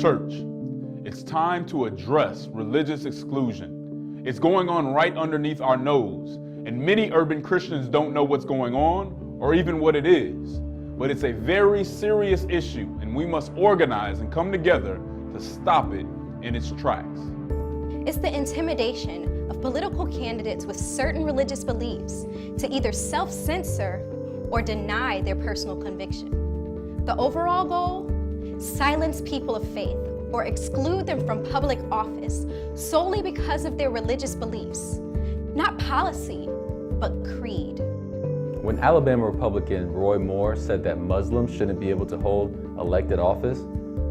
Church, it's time to address religious exclusion. It's going on right underneath our nose, and many urban Christians don't know what's going on or even what it is. But it's a very serious issue, and we must organize and come together to stop it in its tracks. It's the intimidation of political candidates with certain religious beliefs to either self-censor or deny their personal conviction. The overall goal? Silence people of faith or exclude them from public office solely because of their religious beliefs. Not policy, but creed. When Alabama Republican Roy Moore said that Muslims shouldn't be able to hold elected office,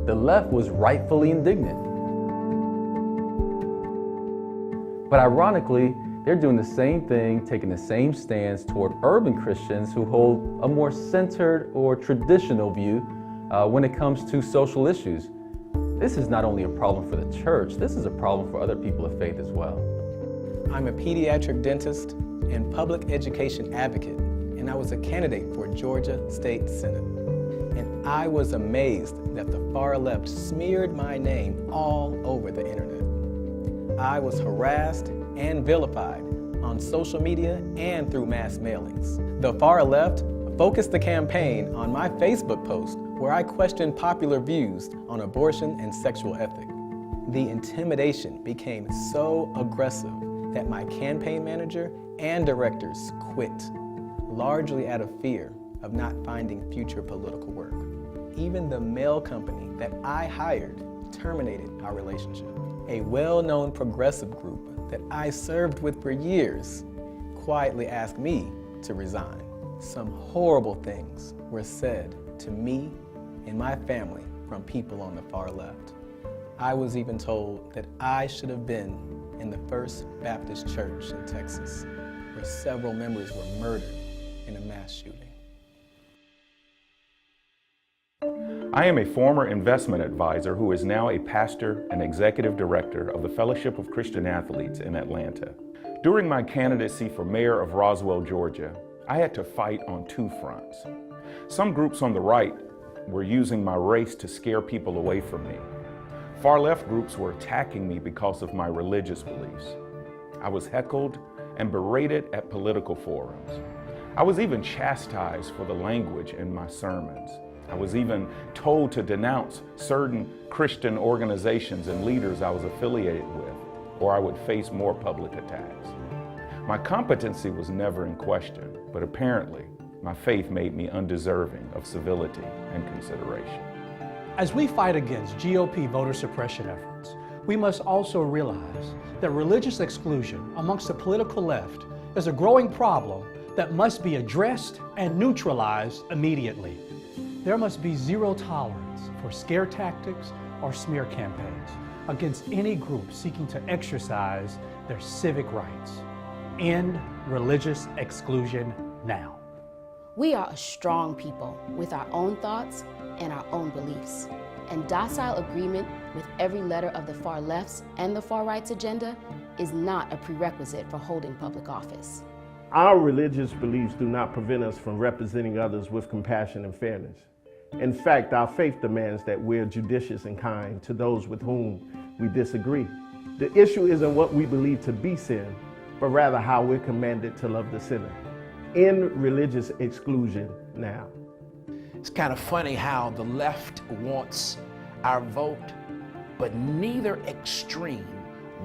the left was rightfully indignant. But ironically, they're doing the same thing, taking the same stance toward urban Christians who hold a more centered or traditional view when it comes to social issues. This is not only a problem for the church, this is a problem for other people of faith as well. I'm a pediatric dentist and public education advocate, and I was a candidate for Georgia State Senate. And I was amazed that the far left smeared my name all over the internet. I was harassed and vilified on social media and through mass mailings. The far left focused the campaign on my Facebook post where I questioned popular views on abortion and sexual ethic. The intimidation became so aggressive that my campaign manager and directors quit, largely out of fear of not finding future political work. Even the mail company that I hired terminated our relationship. A well-known progressive group that I served with for years quietly asked me to resign. Some horrible things were said to me and my family from people on the far left. I was even told that I should have been in the First Baptist Church in Texas, where several members were murdered in a mass shooting. I am a former investment advisor who is now a pastor and executive director of the Fellowship of Christian Athletes in Atlanta. During my candidacy for mayor of Roswell, Georgia, I had to fight on two fronts. Some groups on the right were using my race to scare people away from me. Far left groups were attacking me because of my religious beliefs. I was heckled and berated at political forums. I was even chastised for the language in my sermons. I was even told to denounce certain Christian organizations and leaders I was affiliated with, or I would face more public attacks. My competency was never in question, but apparently my faith made me undeserving of civility and consideration. As we fight against GOP voter suppression efforts, we must also realize that religious exclusion amongst the political left is a growing problem that must be addressed and neutralized immediately. There must be zero tolerance for scare tactics or smear campaigns against any group seeking to exercise their civic rights. End religious exclusion now. We are a strong people with our own thoughts and our own beliefs. And docile agreement with every letter of the far left's and the far right's agenda is not a prerequisite for holding public office. Our religious beliefs do not prevent us from representing others with compassion and fairness. In fact, our faith demands that we're judicious and kind to those with whom we disagree. The issue isn't what we believe to be sin, but rather how we're commanded to love the sinner. End religious exclusion now. It's kind of funny how the left wants our vote, but neither extreme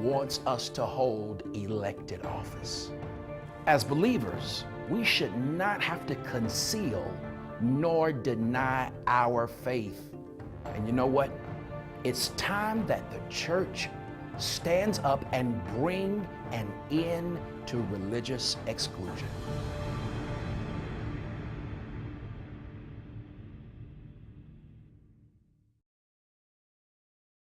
wants us to hold elected office. As believers, we should not have to conceal nor deny our faith. And you know what? It's time that the church stands up and bring an end to religious exclusion.